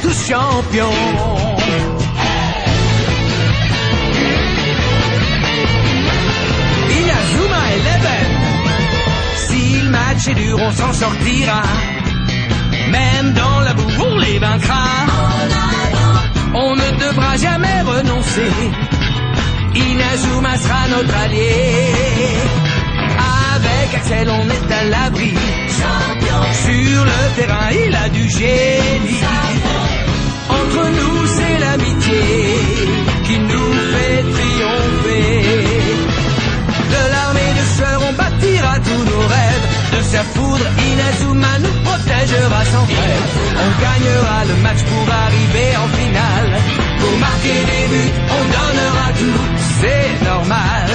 tous champions. Inazuma Eleven. Si le match est dur, on s'en sortira. Même dans la boue, on les vaincra. On ne devra jamais renoncer. Inazuma sera notre allié. Avec Axel, on est à l'abri. Sur le terrain, il a du génie. Entre nous, c'est l'amitié qui nous fait triompher. De l'armée de sœurs, on bâtira tous nos rêves. De sa foudre, Inazuma nous protégera sans trêve. On gagnera le match pour arriver en finale. Pour marquer des buts, on donnera tout, c'est normal.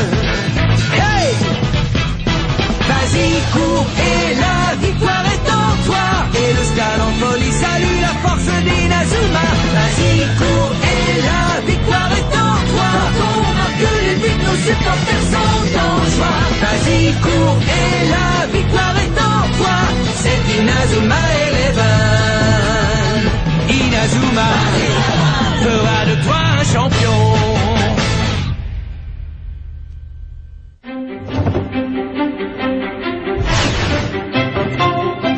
Hey! Vas-y, cours et la victoire est en toi. Et le stade en folie salue la force d'Inazuma. Vas-y, cours et la victoire est en toi. Quand on marque les buts, nos supporters sont en joie. Vas-y, cours et la victoire est en toi. C'est Inazuma Eleven. Inazuma fera de toi un champion.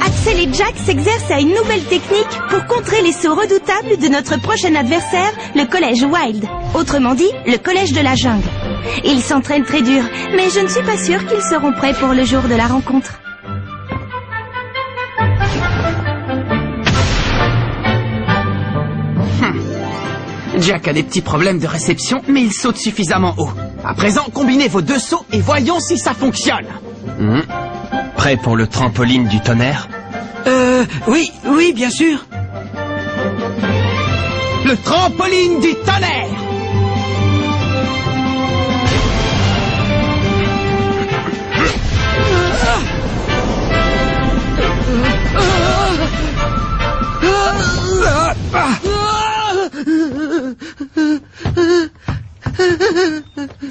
Axel et Jack s'exercent à une nouvelle technique pour contrer les sauts redoutables de notre prochain adversaire, le collège Wild. Autrement dit, le collège de la jungle. Ils s'entraînent très dur, mais je ne suis pas sûre qu'ils seront prêts pour le jour de la rencontre. Jack a des petits problèmes de réception, mais il saute suffisamment haut. À présent, combinez vos deux sauts et voyons si ça fonctionne. Prêt pour le trampoline du tonnerre? Oui, bien sûr. Le trampoline du tonnerre!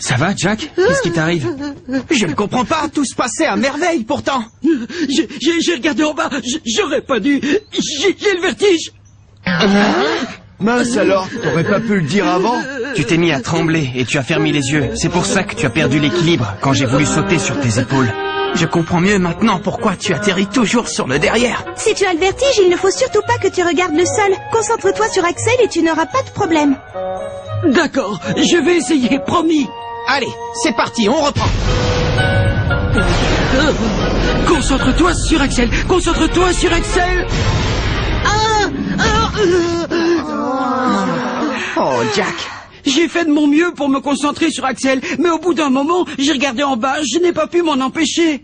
Ça va, Jack? Qu'est-ce qui t'arrive? Je ne comprends pas, tout se passait à merveille pourtant. J'ai regardé en bas, j'aurais pas dû. J'ai le vertige. Mince alors, t'aurais pas pu le dire avant? Tu t'es mis à trembler et tu as fermé les yeux. C'est pour ça que tu as perdu l'équilibre quand j'ai voulu sauter sur tes épaules. Je comprends mieux maintenant pourquoi tu atterris toujours sur le derrière. Si tu as le vertige, il ne faut surtout pas que tu regardes le sol. Concentre-toi sur Axel et tu n'auras pas de problème. D'accord, je vais essayer, promis. Allez, c'est parti, on reprend. Concentre-toi sur Axel, concentre-toi sur Axel. Oh, Jack. J'ai fait de mon mieux pour me concentrer sur Axel, mais au bout d'un moment, j'ai regardé en bas, je n'ai pas pu m'en empêcher.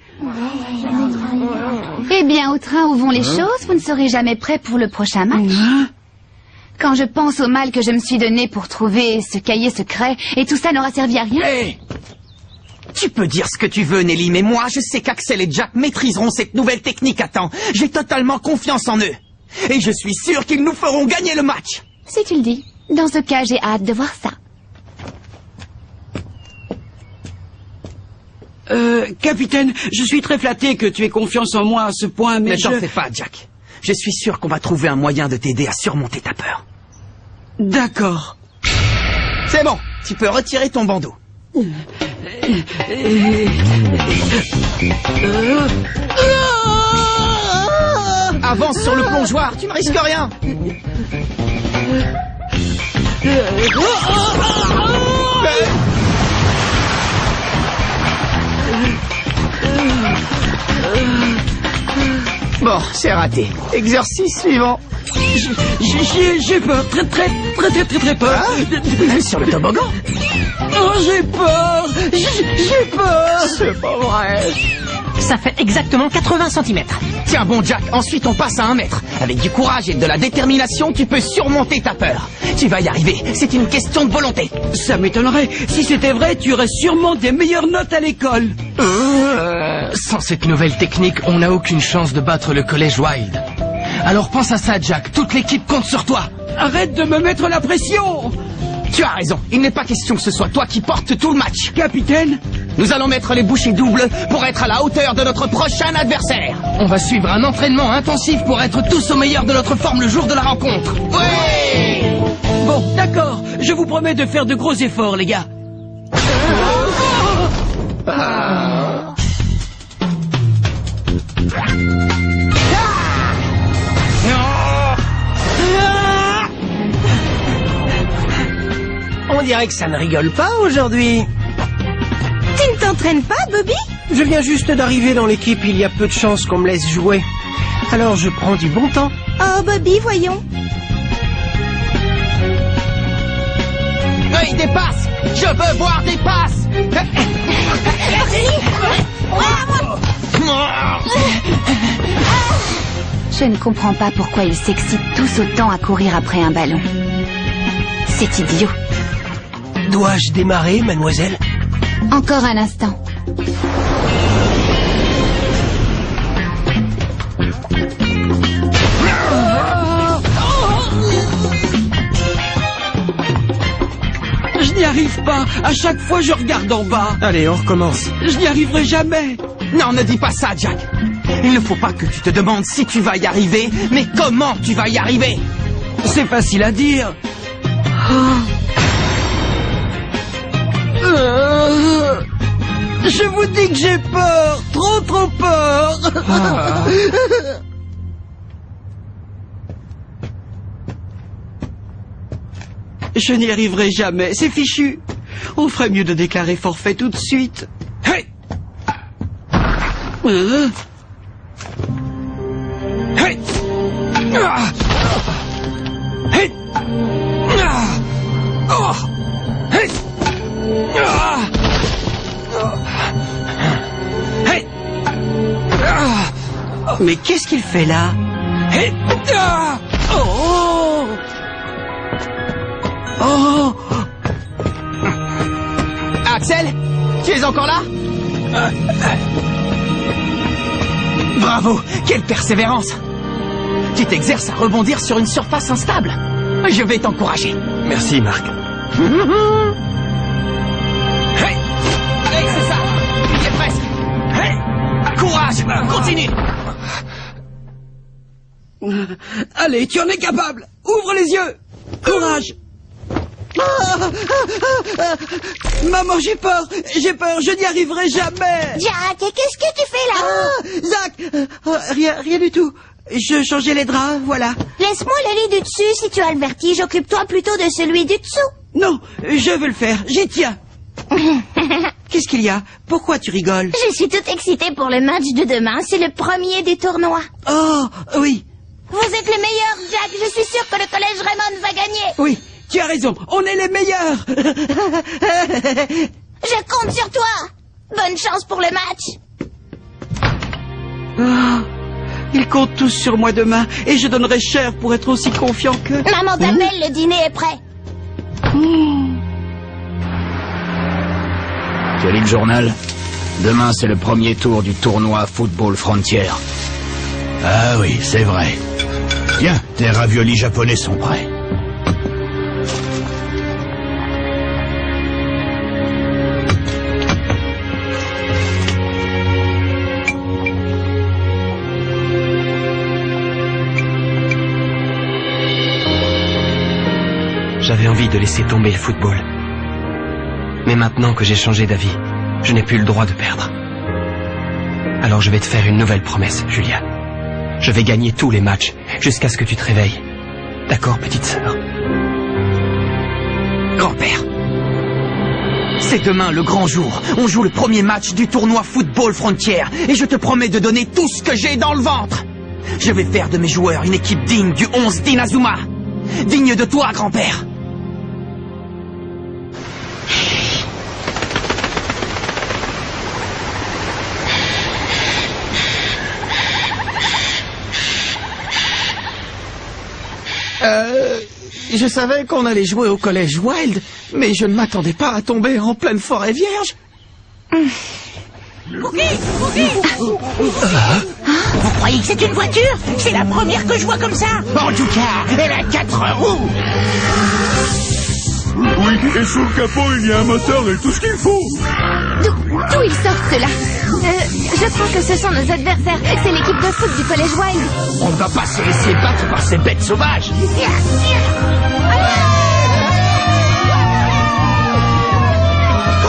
Eh bien, au train où vont les choses, vous ne serez jamais prêt pour le prochain match. Quand je pense au mal que je me suis donné pour trouver ce cahier secret, et tout ça n'aura servi à rien. Hey, tu peux dire ce que tu veux, Nelly, mais moi, je sais qu'Axel et Jack maîtriseront cette nouvelle technique à temps. J'ai totalement confiance en eux. Et je suis sûr qu'ils nous feront gagner le match. Si tu le dis. Dans ce cas, j'ai hâte de voir ça. Capitaine, je suis très flatté que tu aies confiance en moi à ce point, mais ne t'en fais pas, Jack. Je suis sûr qu'on va trouver un moyen de t'aider à surmonter ta peur. D'accord. C'est bon, tu peux retirer ton bandeau. Avance sur le plongeoir, tu ne risques rien. Bon, c'est raté. Exercice suivant. J'ai peur, très peur. Hein? Sur le toboggan? Oh, j'ai peur. J'ai peur. C'est pas vrai. Ça fait exactement 80 cm. Tiens bon Jack, ensuite on passe à 1 mètre. Avec du courage et de la détermination, tu peux surmonter ta peur. Tu vas y arriver, c'est une question de volonté. Ça m'étonnerait. Si c'était vrai, tu aurais sûrement des meilleures notes à l'école. Sans cette nouvelle technique, on n'a aucune chance de battre le collège Wild. Alors pense à ça, Jack, toute l'équipe compte sur toi. Arrête de me mettre la pression. Tu as raison, il n'est pas question que ce soit toi qui portes tout le match. Capitaine, Nous allons mettre les bouchées doubles pour être à la hauteur de notre prochain adversaire. On va suivre un entraînement intensif pour être tous au meilleur de notre forme le jour de la rencontre. Oui! Bon, d'accord. Je vous promets de faire de gros efforts, les gars. On dirait que ça ne rigole pas aujourd'hui. Tu ne t'entraînes pas, Bobby? Je viens juste d'arriver dans l'équipe, il y a peu de chances qu'on me laisse jouer. Alors je prends du bon temps. Oh, Bobby, voyons. Oui, des passes! Je veux voir des passes! Je ne comprends pas pourquoi ils s'excitent tous autant à courir après un ballon. C'est idiot. Dois-je démarrer, mademoiselle? Encore un instant. Je n'y arrive pas. À chaque fois, je regarde en bas. Allez, on recommence. Je n'y arriverai jamais. Non, ne dis pas ça, Jack. Il ne faut pas que tu te demandes si tu vas y arriver, mais comment tu vas y arriver. C'est facile à dire. Je vous dis que j'ai peur. Trop peur. Je n'y arriverai jamais. C'est fichu. On ferait mieux de déclarer forfait tout de suite. Hey! Hey! Ah! Hey! Ah! Oh! Hey! Ah! Hey! Ah! Mais qu'est-ce qu'il fait là? Hey! Ah! Oh! Oh! Axel, tu es encore là? Bravo, quelle persévérance! Tu t'exerces à rebondir sur une surface instable. Je vais t'encourager. Merci, Marc. Hey! Hey, c'est ça! Tu y es presque! Hey! Courage! Continue! Allez, tu en es capable. Ouvre les yeux. Courage. Maman, j'ai peur, je n'y arriverai jamais. Jack, qu'est-ce que tu fais là? Zach, rien du tout. Je changeais les draps, voilà. Laisse-moi le lit du dessus si tu as le vertige. Occupe-toi plutôt de celui du dessous. Non, je veux le faire, j'y tiens. Qu'est-ce qu'il y a? Pourquoi tu rigoles? Je suis toute excitée pour le match de demain. C'est le premier du tournoi. Oh, oui, Vous êtes le meilleur, Jack. Je suis sûre que le collège Raymond va gagner. oui, tu as raison, on est les meilleurs. Je compte sur toi. Bonne chance pour le match. Ils comptent tous sur moi demain et je donnerai cher pour être aussi confiant qu'eux. Maman t'appelle, le dîner est prêt. Tu lis le journal? Demain, c'est le premier tour du tournoi Football Frontier. Ah oui, c'est vrai. Tiens, tes raviolis japonais sont prêts. J'avais envie de laisser tomber le football. Mais maintenant que j'ai changé d'avis, je n'ai plus le droit de perdre. Alors je vais te faire une nouvelle promesse, Julia. Je vais gagner tous les matchs, jusqu'à ce que tu te réveilles. D'accord, petite sœur? Grand-père, c'est demain le grand jour. On joue le premier match du tournoi Football Frontier et je te promets de donner tout ce que j'ai dans le ventre. Je vais faire de mes joueurs une équipe digne du 11 d'Inazuma. Digne de toi, grand-père. Je savais qu'on allait jouer au collège Wild, mais je ne m'attendais pas à tomber en pleine forêt vierge. Vous croyez que c'est une voiture? C'est la première que je vois comme ça. En tout cas, elle a 4 roues. Oui, Et sous le capot, il y a un moteur et tout ce qu'il faut. D'où ils sortent ceux-là? Je crois que ce sont nos adversaires. C'est l'équipe de foot du collège Wild. On ne va pas se laisser battre par ces bêtes sauvages.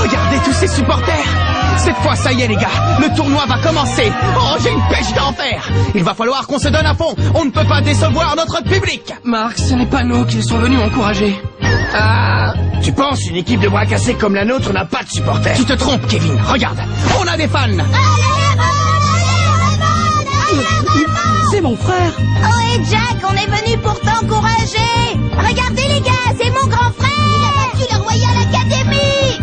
Regardez tous ces supporters. Cette fois, ça y est les gars, le tournoi va commencer. Oh, j'ai une pêche d'enfer. Il va falloir qu'on se donne à fond. On ne peut pas décevoir notre public. Marc, ce n'est pas nous qu'ils sont venus encourager. Ah, tu penses une équipe de bras cassés comme la nôtre n'a pas de supporters? Tu te trompes, Kevin. Regarde, on a des fans. C'est mon frère. Oh et Jack, on est venu pour t'encourager. Regardez les gars, c'est mon grand frère. Il a battu la Royal Academy.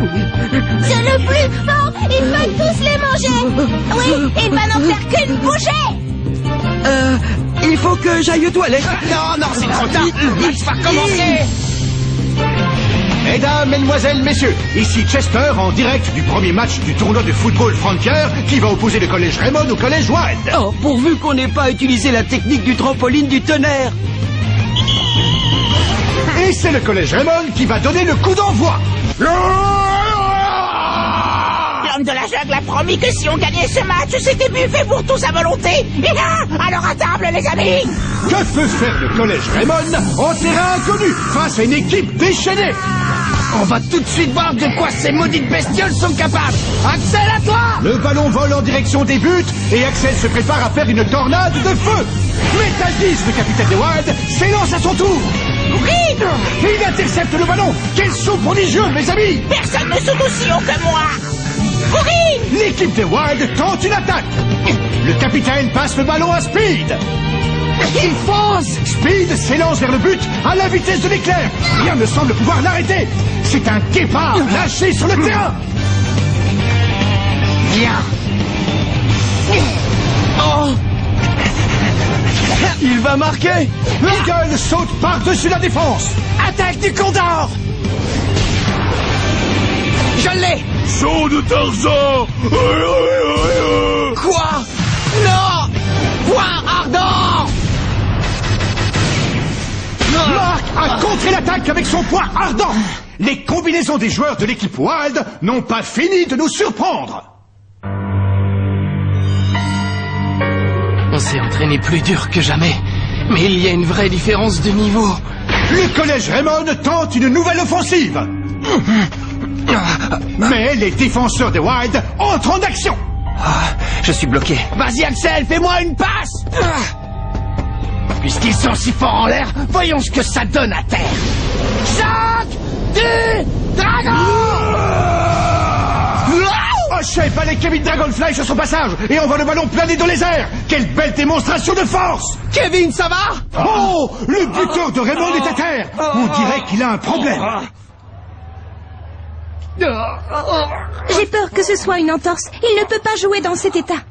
C'est le plus fort. Il va tous les manger. Oui, il va n'en faire qu'une bouchée. Il faut que j'aille aux toilettes. Non, c'est trop tard. Le match va commencer. Mesdames, Mesdemoiselles, Messieurs, ici Chester en direct du premier match du tournoi de football Frontier qui va opposer le collège Raymond au collège Wild. Oh, pourvu qu'on n'ait pas utilisé la technique du trampoline du tonnerre. Et c'est le collège Raymond qui va donner le coup d'envoi. L'homme de la jungle a promis que si on gagnait ce match, c'était buffet pour tous à volonté. Alors à table, les amis. Que peut faire le collège Raymond en terrain inconnu face à une équipe déchaînée? On va tout de suite voir de quoi ces maudites bestioles sont capables. Axel, à toi! Le ballon vole en direction des buts et Axel se prépare à faire une tornade de feu. Metal 10, le capitaine des Wild, s'élance à son tour. Oui. Il intercepte le ballon. Quel saut prodigieux, mes amis! Personne ne saute aussi haut que moi. Oui. L'équipe des Wild tente une attaque. Le capitaine passe le ballon à Speed. Il fonce! Speed s'élance vers le but à la vitesse de l'éclair. Rien ne semble pouvoir l'arrêter. C'est un guépard lâché sur le terrain. Viens. Oh! Il va marquer. Eagle saute par-dessus la défense. Attaque du Condor! Je l'ai! Saut de Tarzan. Quoi? Non! Point ardent! Mark a contré l'attaque avec son poing ardent. Les combinaisons des joueurs de l'équipe Wild n'ont pas fini de nous surprendre. On s'est entraîné plus dur que jamais. Mais il y a une vraie différence de niveau. Le collège Raymond tente une nouvelle offensive. Mais les défenseurs des Wild entrent en action. Je suis bloqué. Vas-y Axel, fais-moi une passe! Puisqu'ils sont si forts en l'air, voyons ce que ça donne à terre. Choc du dragon! O'Shea balaye Kevin Dragonfly sur son passage et envoie le ballon planer dans les airs. Quelle belle démonstration de force! Kevin, ça va? Oh! Le buteur de Raymond est à terre. On dirait qu'il a un problème. J'ai peur que ce soit une entorse. Il ne peut pas jouer dans cet état.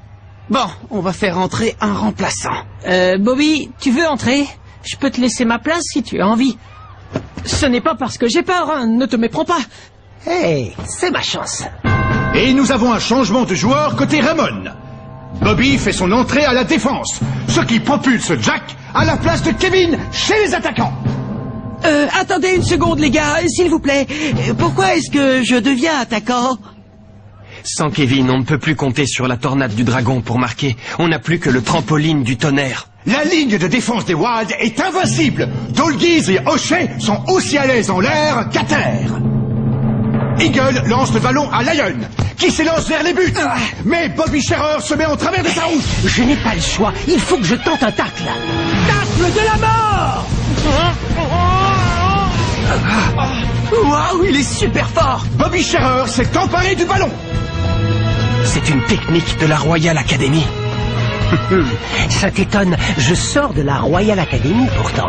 Bon, on va faire entrer un remplaçant. Bobby, tu veux entrer? Je peux te laisser ma place si tu as envie. Ce n'est pas parce que j'ai peur, hein. Ne te méprends pas. Hey, c'est ma chance. Et nous avons un changement de joueur côté Raymond. Bobby fait son entrée à la défense, ce qui propulse Jack à la place de Kevin chez les attaquants. Attendez une seconde, les gars, s'il vous plaît. Pourquoi est-ce que je deviens attaquant? Sans Kevin, on ne peut plus compter sur la tornade du dragon pour marquer. On n'a plus que le trampoline du tonnerre. La ligne de défense des Wild est invincible. Dolgies et O'Shea sont aussi à l'aise en l'air qu'à terre. Eagle lance le ballon à Lion, qui s'élance vers les buts. Mais Bobby Scherer se met en travers de sa route. Je n'ai pas le choix. Il faut que je tente un tacle. Tacle de la mort! Waouh, il est super fort! Bobby Scherer s'est emparé du ballon. C'est une technique de la Royal Academy. Ça t'étonne, je sors de la Royal Academy pourtant.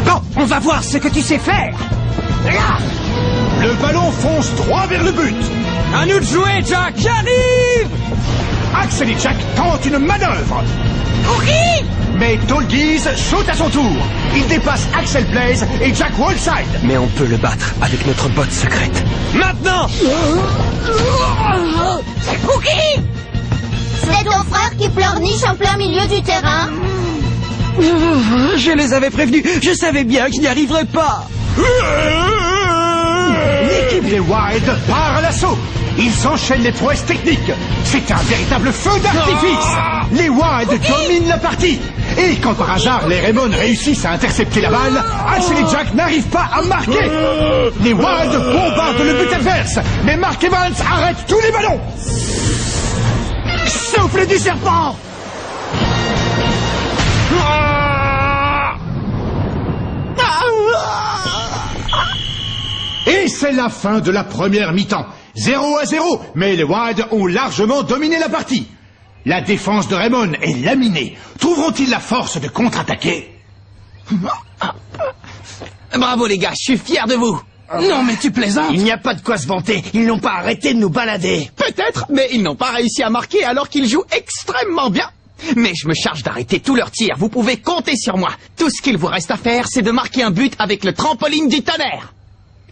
Bon, on va voir ce que tu sais faire. Le ballon fonce droit vers le but. À nous de jouer, Jack. J'arrive. Axel et Jack tentent une manœuvre. Oui! Mais Dolgies saute à son tour. Il dépasse Axel Blaze et Jack Wallside. Mais on peut le battre avec notre botte secrète. Maintenant! Cookie! C'est ton frère qui pleurniche en plein milieu du terrain? Je les avais prévenus. Je savais bien que je n'y arriverais pas. L'équipe des Wild part à l'assaut. Ils enchaînent les prouesses techniques. C'est un véritable feu d'artifice. Les Wild dominent la partie. Et quand par hasard les Raymond réussissent à intercepter la balle, Axel et Jack n'arrivent pas à marquer. Les Wild bombardent le but adverse, mais Mark Evans arrête tous les ballons. Souffle du serpent. Et c'est la fin de la première mi-temps. 0-0, mais les Wild ont largement dominé la partie. La défense de Raymond est laminée. Trouveront-ils la force de contre-attaquer? Bravo les gars, je suis fier de vous. Non mais tu plaisantes. Il n'y a pas de quoi se vanter. Ils n'ont pas arrêté de nous balader. Peut-être, mais ils n'ont pas réussi à marquer alors qu'ils jouent extrêmement bien. Mais je me charge d'arrêter tous leurs tirs. Vous pouvez compter sur moi. Tout ce qu'il vous reste à faire, c'est de marquer un but avec le trampoline du tonnerre.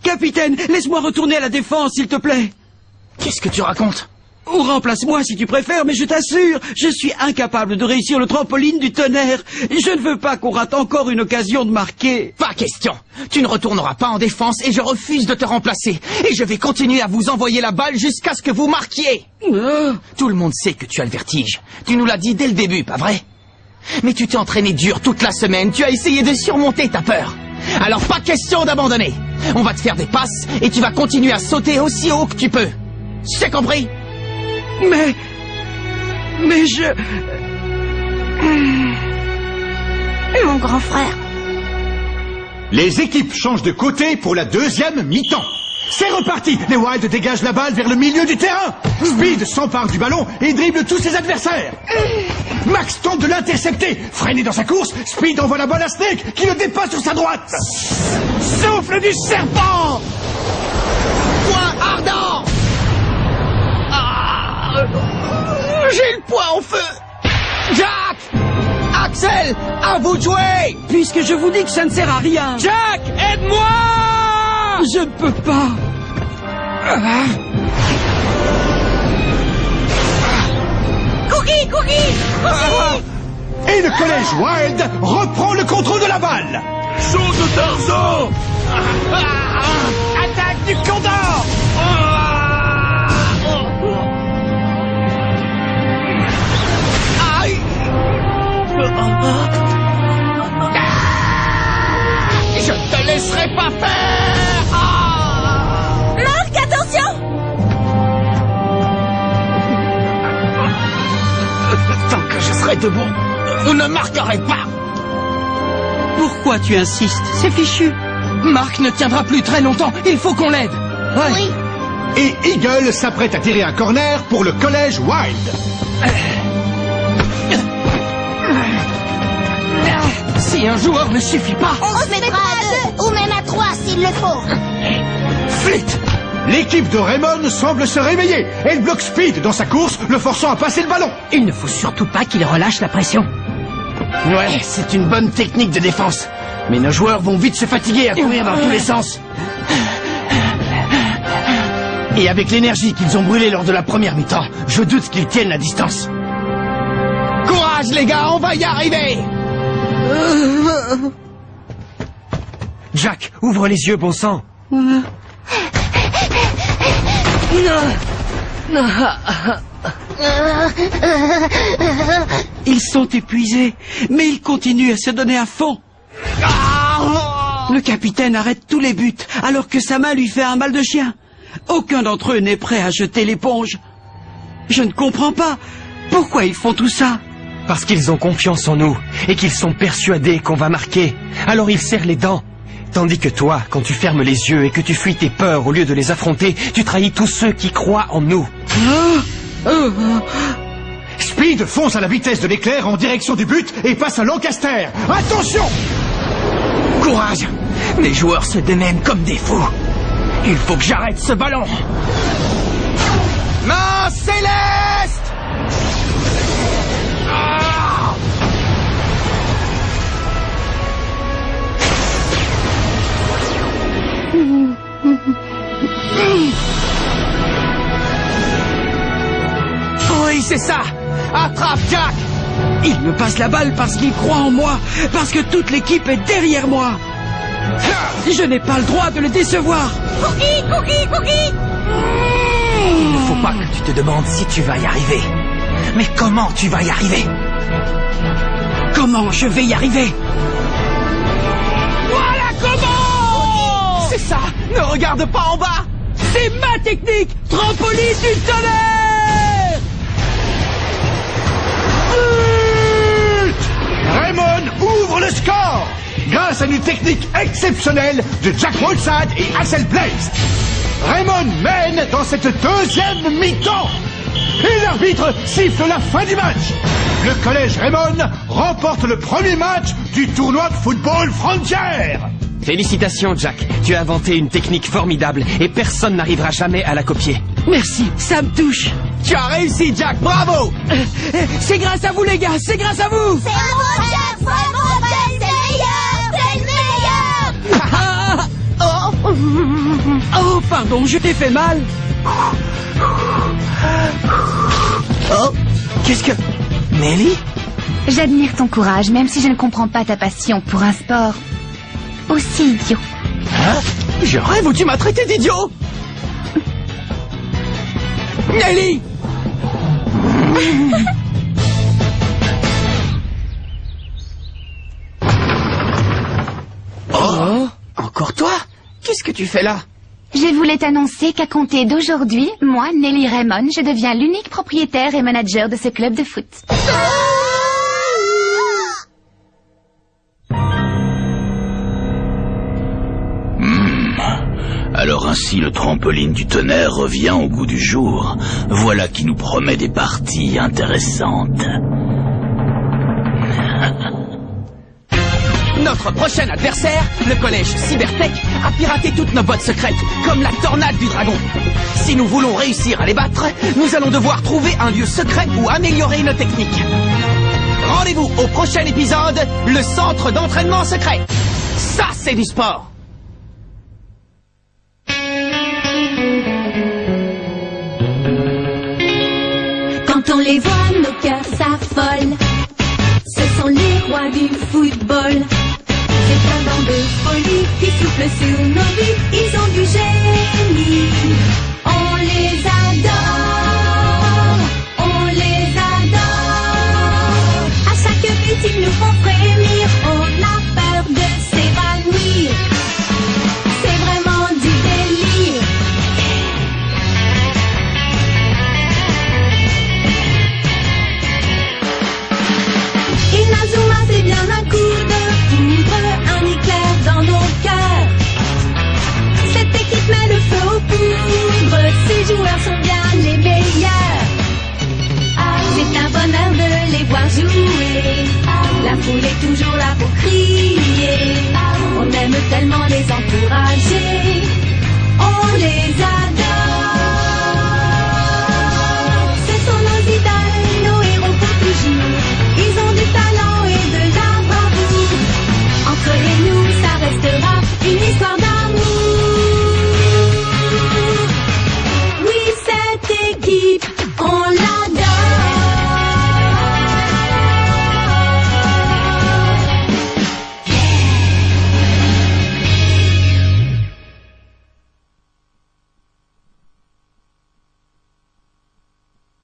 Capitaine, laisse-moi retourner à la défense, s'il te plaît. Qu'est-ce que tu racontes? Ou remplace-moi si tu préfères, mais je t'assure, je suis incapable de réussir le trampoline du tonnerre. Je ne veux pas qu'on rate encore une occasion de marquer. Pas question. Tu ne retourneras pas en défense et je refuse de te remplacer. Et je vais continuer à vous envoyer la balle jusqu'à ce que vous marquiez. Tout le monde sait que tu as le vertige. Tu nous l'as dit dès le début, pas vrai? Mais tu t'es entraîné dur toute la semaine. Tu as essayé de surmonter ta peur. Alors pas question d'abandonner. On va te faire des passes et tu vas continuer à sauter aussi haut que tu peux. C'est compris? Mais je... Mon grand frère. Les équipes changent de côté pour la deuxième mi-temps. C'est reparti. Les Wild dégagent la balle vers le milieu du terrain. Speed s'empare du ballon et dribble tous ses adversaires. Max tente de l'intercepter. Freiné dans sa course, Speed envoie la balle à Snake qui le dépasse sur sa droite. Souffle du serpent. Point ardent. J'ai le poing au feu. Jack! Axel! À vous de jouer! Puisque je vous dis que ça ne sert à rien. Jack! Aide-moi! Je ne peux pas. Cookie! Et le collège Wild reprend le contrôle de la balle. Saut de Tarzan! Attaque du Condor! Je te laisserai pas faire. Marc, attention! Tant que je serai debout, vous ne marquerez pas. Pourquoi tu insistes? C'est fichu. Marc ne tiendra plus très longtemps. Il faut qu'on l'aide. Ouais. Oui. Et Eagle s'apprête à tirer un corner pour le collège Wild. Si un joueur ne suffit pas... On se mettra à 2 ou même à 3 s'il le faut. Vite! L'équipe de Raymond semble se réveiller. Elle bloque Speed dans sa course, le forçant à passer le ballon. Il ne faut surtout pas qu'il relâche la pression. Ouais, c'est une bonne technique de défense. Mais nos joueurs vont vite se fatiguer à courir dans tous les sens. Et avec l'énergie qu'ils ont brûlée lors de la première mi-temps, je doute qu'ils tiennent la distance. Courage les gars, on va y arriver. Jack, ouvre les yeux, bon sang. Ils sont épuisés, mais ils continuent à se donner à fond. Le capitaine arrête tous les buts, alors que sa main lui fait un mal de chien. Aucun d'entre eux n'est prêt à jeter l'éponge. Je ne comprends pas. Pourquoi ils font tout ça? Parce qu'ils ont confiance en nous et qu'ils sont persuadés qu'on va marquer. Alors ils serrent les dents. Tandis que toi, quand tu fermes les yeux et que tu fuis tes peurs au lieu de les affronter, tu trahis tous ceux qui croient en nous. Speed fonce à la vitesse de l'éclair en direction du but et passe à Lancaster. Attention! Courage. Les joueurs se démènent comme des fous. Il faut que j'arrête ce ballon. Main céleste! Oui, c'est ça. Attrape, Jack. Il me passe la balle parce qu'il croit en moi, parce que toute l'équipe est derrière moi. Je n'ai pas le droit de le décevoir. Cookie, Cookie, Cookie! Il ne faut pas que tu te demandes si tu vas y arriver. Mais comment tu vas y arriver? Comment je vais y arriver? Voilà comment! C'est ça! Ne regarde pas en bas! C'est ma technique! Trampoline du tonnerre! Raymond ouvre le score grâce à une technique exceptionnelle de Jack Wolfside et Axel Blaze. Raymond mène dans cette deuxième mi-temps. Et l'arbitre siffle la fin du match. Le collège Raymond remporte le premier match du tournoi de football frontière. Félicitations, Jack. Tu as inventé une technique formidable et personne n'arrivera jamais à la copier. Merci, ça me touche. Tu as réussi, Jack, bravo! C'est grâce à vous, les gars, c'est grâce à vous! C'est un Jack, c'est le meilleur! Oh, pardon, je t'ai fait mal. Oh, qu'est-ce que... Nelly? J'admire ton courage, même si je ne comprends pas ta passion pour un sport aussi idiot. Hein? Je rêve où tu m'as traité d'idiot? Nelly! Oh, encore toi? Qu'est-ce que tu fais là? Je voulais t'annoncer qu'à compter d'aujourd'hui, moi, Nelly Raymond, je deviens l'unique propriétaire et manager de ce club de foot. Alors ainsi le trampoline du tonnerre revient au goût du jour. Voilà qui nous promet des parties intéressantes. Notre prochain adversaire, le collège Cybertech, a piraté toutes nos boîtes secrètes, comme la tornade du dragon. Si nous voulons réussir à les battre, nous allons devoir trouver un lieu secret où améliorer nos techniques. Rendez-vous au prochain épisode, le centre d'entraînement secret. Ça, c'est du sport. Quand on les voit, nos cœurs s'affolent. Ce sont les rois du football. C'est un vent de folie qui souffle sur nos vies. Ils ont du génie. On les a